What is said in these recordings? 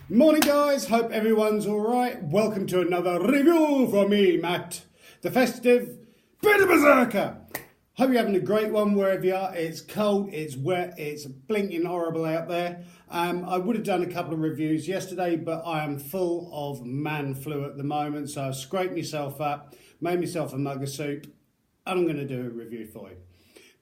Morning guys, hope everyone's alright. Welcome to another review from me, Matt, the festive bit of berserker. Hope you're having a great one wherever you are. It's cold, it's wet, it's blinking horrible out there. I would have done a couple of reviews yesterday, but I am full of man flu at the moment, so I've scraped myself up, made myself a mug of soup, and I'm going to do a review for you.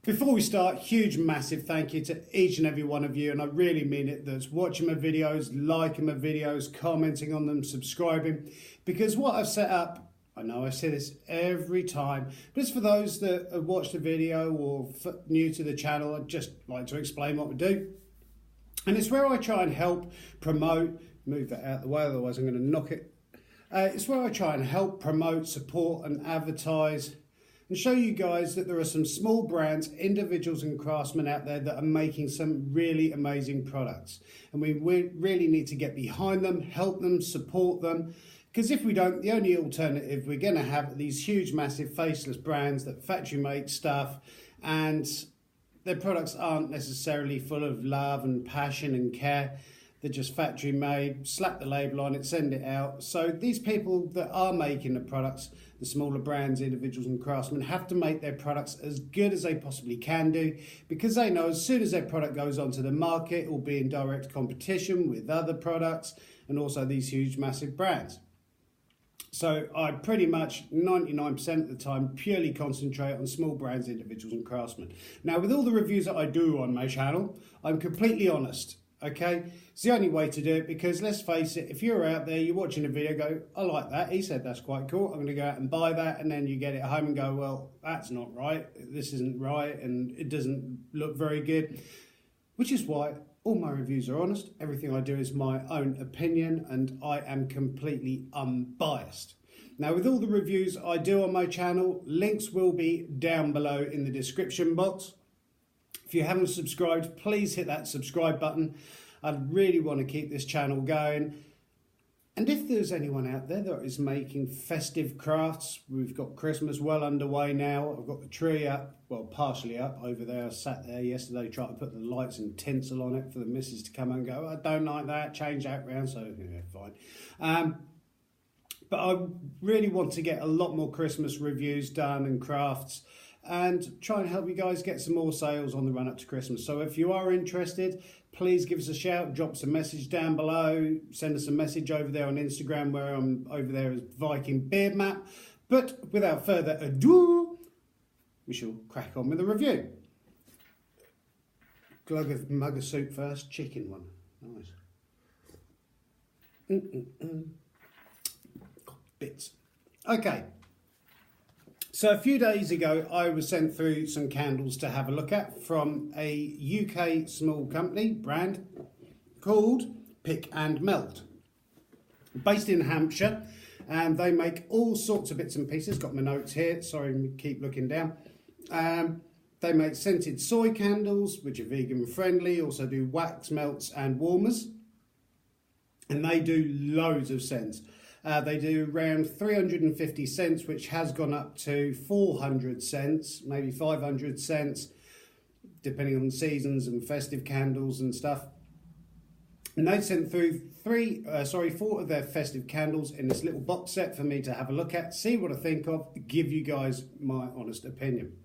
Before we start, huge massive thank you to each and every one of you, and I really mean it, that's watching my videos, liking my videos, commenting on them, subscribing, because what I've set up, I know I say this every time, but it's for those that have watched the video or new to the channel. I'd just like to explain what we do. And it's where I try and help promote, move that out of the way, otherwise I'm going to knock it. It's where I try and help promote, support and advertise and show you guys that there are some small brands, individuals and craftsmen out there that are making some really amazing products. And we really need to get behind them, help them, support them. Because if we don't, the only alternative we're going to have are these huge, massive, faceless brands that factory make stuff, and their products aren't necessarily full of love and passion and care. They're just factory made, slap the label on it, send it out. So these people that are making the products, the smaller brands, individuals and craftsmen, have to make their products as good as they possibly can do, because they know as soon as their product goes onto the market, it will be in direct competition with other products and also these huge, massive brands. So I pretty much 99% of the time purely concentrate on small brands, individuals and craftsmen. Now, with all the reviews that I do on my channel, I'm completely honest, okay? It's the only way to do it, because let's face it, if you're out there, you're watching a video, go, I like that, he said that's quite cool, I'm going to go out and buy that, and then you get it home and go, well, that's not right, this isn't right, and it doesn't look very good, which is why all my reviews are honest. Everything I do is my own opinion, and I am completely unbiased. Now, with all the reviews I do on my channel, links will be down below in the description box. If you haven't subscribed, please hit that subscribe button. I'd really want to keep this channel going. And if there's anyone out there that is making festive crafts, we've got Christmas well underway now. I've got the tree up, well, partially up over there. I sat there yesterday trying to put the lights and tinsel on it for the missus to come and go, I don't like that, change that round, so yeah, fine. But I really want to get a lot more Christmas reviews done and crafts, and try and help you guys get some more sales on the run up to Christmas. So if you are interested, please give us a shout, drop us a message down below, send us a message over there on Instagram, where I'm over there as Viking Beard Map. But without further ado, we shall crack on with the review. Glug of mug of soup first, chicken one, nice. Bits. Okay. So a few days ago, I was sent through some candles to have a look at from a UK small company, brand, called Pick and Melt. Based in Hampshire, and they make all sorts of bits and pieces. Got my notes here, sorry, keep looking down. They make scented soy candles, which are vegan friendly, also do wax melts and warmers. And they do loads of scents. They do around 350 cents, which has gone up to 400 cents, maybe 500 cents, depending on seasons and festive candles and stuff. And they sent through four of their festive candles in this little box set for me to have a look at, see what I think of, give you guys my honest opinion.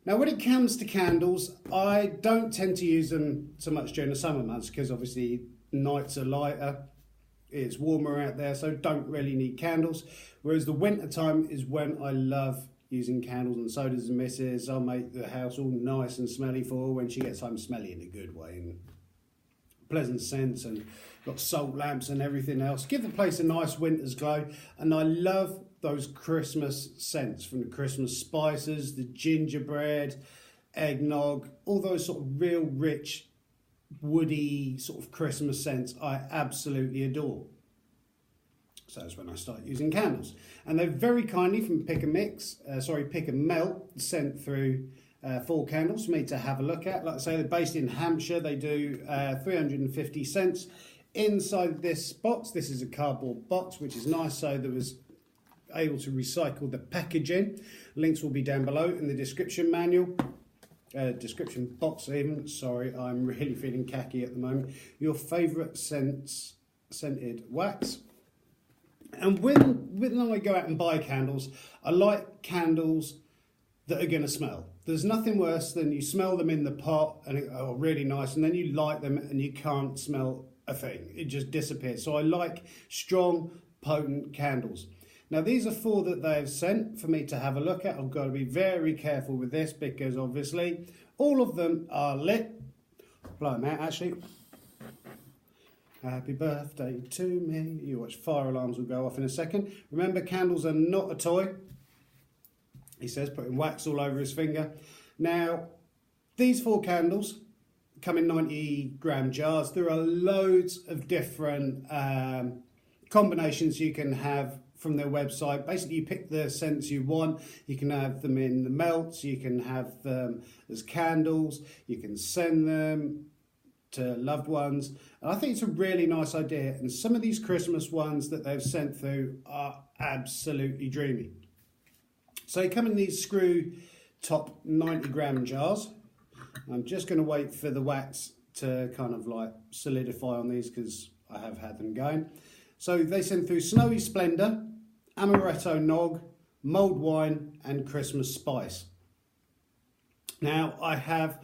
Now, when it comes to candles, I don't tend to use them so much during the summer months, because obviously nights are lighter. It's warmer out there, so don't really need candles. Whereas the winter time is when I love using candles, and so does the missus. I'll make the house all nice and smelly for her when she gets home, smelly in a good way, and pleasant scents, and got salt lamps and everything else. Give the place a nice winter's glow, and I love those Christmas scents, from the Christmas spices, the gingerbread, eggnog, all those sort of real rich, woody sort of Christmas scents I absolutely adore. So that's when I start using candles, and they've very kindly from Pick and Melt sent through 4 candles for me to have a look at. Like I say, they're based in Hampshire. They do 350 cents. Inside this box, this is a cardboard box, which is nice, so there was able to recycle the packaging. Links will be down below in the description manual. description box even. Sorry, I'm really feeling khaki at the moment. Your favourite scented wax. And when I go out and buy candles, I like candles that are going to smell. There's nothing worse than you smell them in the pot and it, oh, really nice, and then you light them and you can't smell a thing. It just disappears. So I like strong, potent candles. Now these are 4 that they've sent for me to have a look at. I've got to be very careful with this because obviously all of them are lit. Blow them out actually. Happy birthday to me. You watch, fire alarms will go off in a second. Remember, candles are not a toy. He says, putting wax all over his finger. Now, these 4 candles come in 90-gram jars. There are loads of different combinations you can have from their website. Basically, you pick the scents you want. You can have them in the melts. You can have them as candles. You can send them to loved ones. And I think it's a really nice idea. And some of these Christmas ones that they've sent through are absolutely dreamy. So they come in these screw top 90-gram jars. I'm just going to wait for the wax to kind of like solidify on these because I have had them going. So they send through Snowy Splendour, Amaretto Nog, Mulled Wine and Christmas Spice. Now I have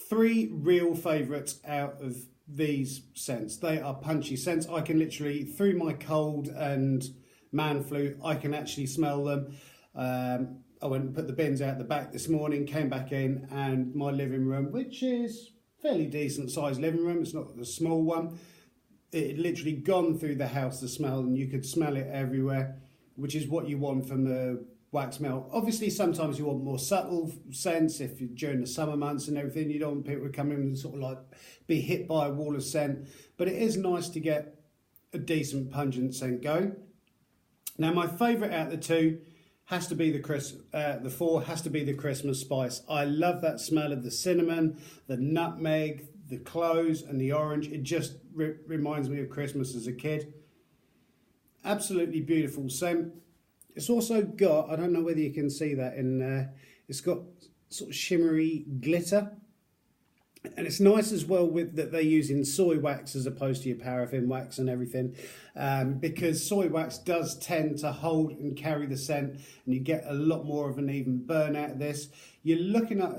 3 real favourites out of these scents. They are punchy scents. I can literally, through my cold and man flu, I can actually smell them. I went and put the bins out the back this morning, came back in, and my living room, which is fairly decent sized living room, it's not a small one, it had literally gone through the house, the smell, and you could smell it everywhere, which is what you want from the wax melt. Obviously sometimes you want more subtle scents if you're during the summer months and everything. You don't want people to come in and sort of like be hit by a wall of scent, but it is nice to get a decent pungent scent going. Now my favourite out of the 2 has to be the 4 has to be the Christmas Spice. I love that smell of the cinnamon, the nutmeg, the cloves and the orange. It just reminds me of Christmas as a kid. Absolutely beautiful scent. It's also got, I don't know whether you can see that in there, it's got sort of shimmery glitter. And it's nice as well with that they're using soy wax as opposed to your paraffin wax and everything, because soy wax does tend to hold and carry the scent, and you get a lot more of an even burn out of this. You're looking at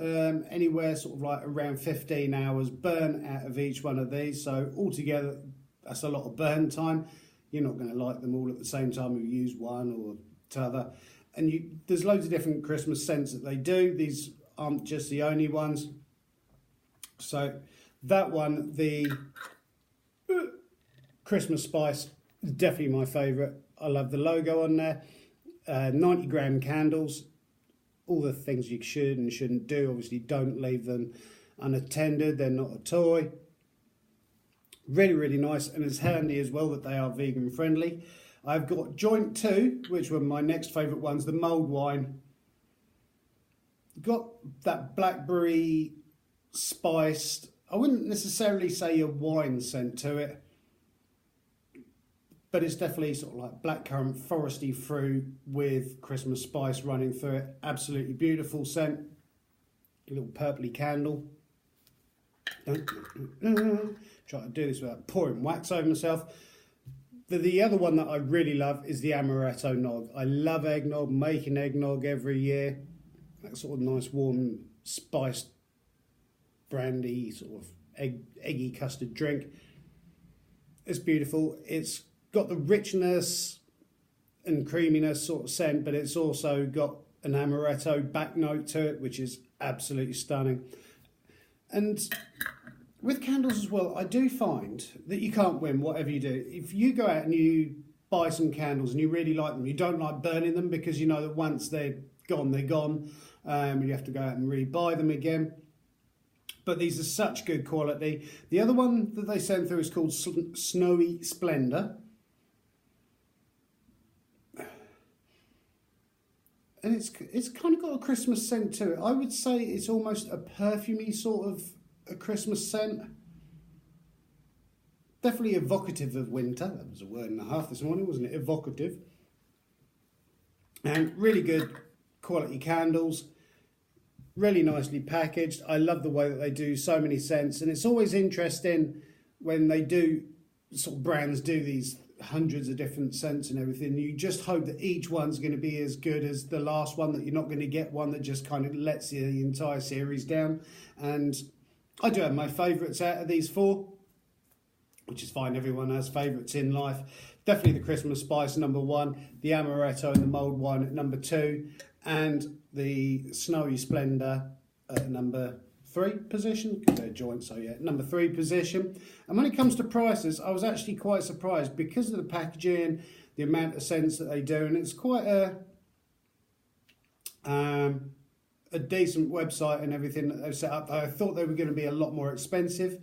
anywhere sort of like around 15 hours burn out of each one of these. So altogether, that's a lot of burn time. You're not going to like them all at the same time. You use one or t'other. And there's loads of different Christmas scents that they do. These aren't just the only ones. So that one, the Christmas Spice, is definitely my favourite. I love the logo on there. 90-gram candles, all the things you should and shouldn't do. Obviously don't leave them unattended, they're not a toy. Really, really nice, and it's handy as well that they are vegan friendly. I've got Joint 2, which were my next favourite ones, the mulled wine. Got that blackberry spiced, I wouldn't necessarily say a wine scent to it, but it's definitely sort of like blackcurrant foresty fruit with Christmas spice running through it. Absolutely beautiful scent. A little purpley candle. Try to do this without pouring wax over myself. The other one that I really love is the Amaretto Nog. I love eggnog, making eggnog every year. That sort of nice warm spiced brandy sort of eggy custard drink. It's beautiful. It's got the richness and creaminess sort of scent, but it's also got an amaretto back note to it, which is absolutely stunning. And with candles as well, I do find that you can't win whatever you do. If you go out and you buy some candles and you really like them, you don't like burning them because you know that once they're gone, they're gone. You have to go out and re-buy them again. But these are such good quality. The other one that they sent through is called Snowy Splendour. And it's kind of got a Christmas scent to it. I would say it's almost a perfumey sort of a Christmas scent. Definitely evocative of winter. That was a word and a half this morning, wasn't it? really nicely packaged. I love the way that they do so many scents, and it's always interesting when they do, sort of brands do these hundreds of different scents and everything. You just hope that each one's going to be as good as the last one, that you're not going to get one that just kind of lets the entire series down. And I do have my favourites out of these four, which is fine, everyone has favourites in life. Definitely the Christmas Spice #1, the Amaretto and the Mulled Wine at #2, and the Snowy Splendour at #3 position, because they're joint, so yeah, #3 position. And when it comes to prices, I was actually quite surprised because of the packaging, the amount of scents that they do, and it's quite a decent website and everything that they've set up. I thought they were going to be a lot more expensive.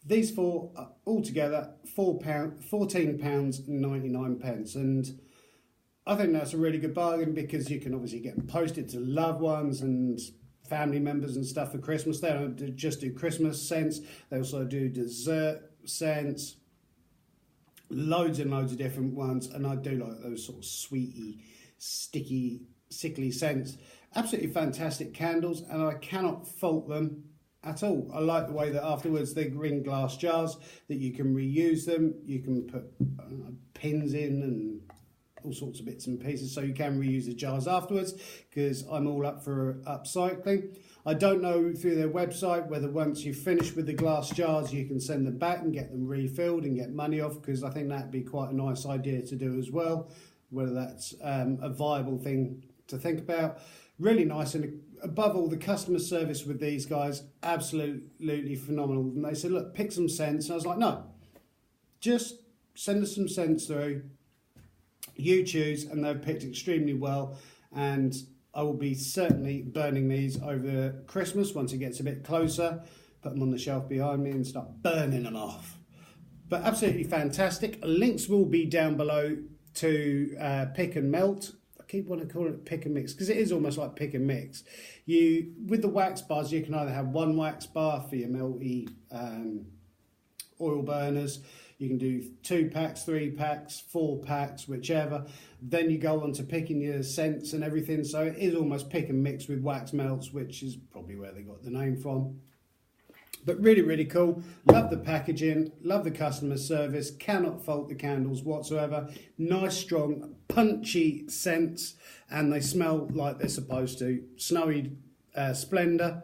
These four altogether, £14.99, and I think that's a really good bargain, because you can obviously get them posted to loved ones and family members and stuff for Christmas. They don't just do Christmas scents, they also do dessert scents, loads and loads of different ones, and I do like those sort of sweety, sticky, sickly scents. Absolutely fantastic candles, and I cannot fault them at all. I like the way that afterwards they bring glass jars that you can reuse them. You can put pins in and all sorts of bits and pieces, so you can reuse the jars afterwards, because I'm all up for upcycling. I don't know through their website whether once you finish with the glass jars you can send them back and get them refilled and get money off, because I think that'd be quite a nice idea to do as well, whether that's a viable thing to think about. Really nice, and above all, the customer service with these guys, absolutely phenomenal. And they said, look, pick some scents. And I was like, no, just send us some scents through. You choose, and they've picked extremely well. And I will be certainly burning these over Christmas once it gets a bit closer. Put them on the shelf behind me and start burning them off. But absolutely fantastic. Links will be down below to Pick and Melt. I keep wanting to call it Pick and Mix, because it is almost like Pick and Mix. With the wax bars, you can either have one wax bar for your melty oil burners. You can do 2 packs, 3 packs, 4 packs, whichever. Then you go on to picking your scents and everything. So it is almost Pick and Mix with wax melts, which is probably where they got the name from. But really, really cool. Love the packaging, love the customer service, cannot fault the candles whatsoever. Nice, strong, punchy scents, and they smell like they're supposed to. Snowy Splendour.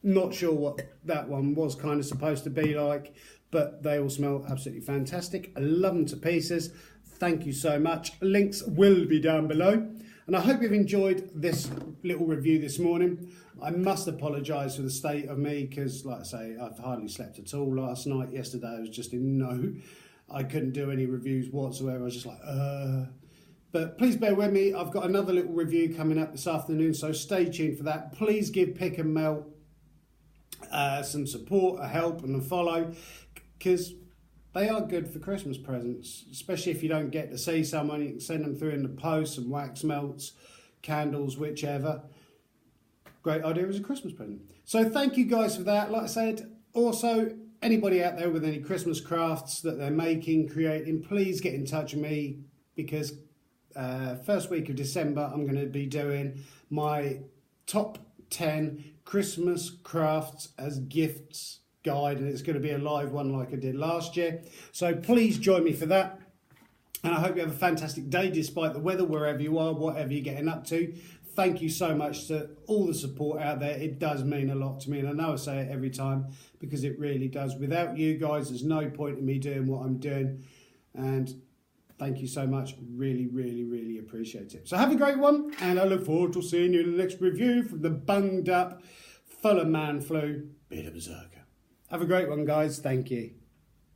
Not sure what that one was kind of supposed to be like, but they all smell absolutely fantastic. I love them to pieces. Thank you so much. Links will be down below. And I hope you've enjoyed this little review this morning. I must apologise for the state of me, because, like I say, I've hardly slept at all last night. Yesterday I was just I couldn't do any reviews whatsoever. I was just like, But please bear with me. I've got another little review coming up this afternoon, so stay tuned for that. Please give Pick and Melt some support, a help and a follow, because they are good for Christmas presents, especially if you don't get to see someone. You can send them through in the post, some wax melts, candles, whichever. Great idea as a Christmas present. So thank you guys for that. Like I said, also, anybody out there with any Christmas crafts that they're making, creating, please get in touch with me, because first week of December I'm going to be doing my top 10 Christmas crafts as gifts guide, and it's going to be a live one like I did last year. So please join me for that, and I hope you have a fantastic day despite the weather, wherever you are, whatever you're getting up to. Thank you so much to all the support out there. It does mean a lot to me, and I know I say it every time, because it really does. Without you guys, there's no point in me doing what I'm doing, and thank you so much. Really, really, really appreciate it. So have a great one, and I look forward to seeing you in the next review from the bunged up, full of man flu, Peter Berserker. Have a great one, guys. Thank you.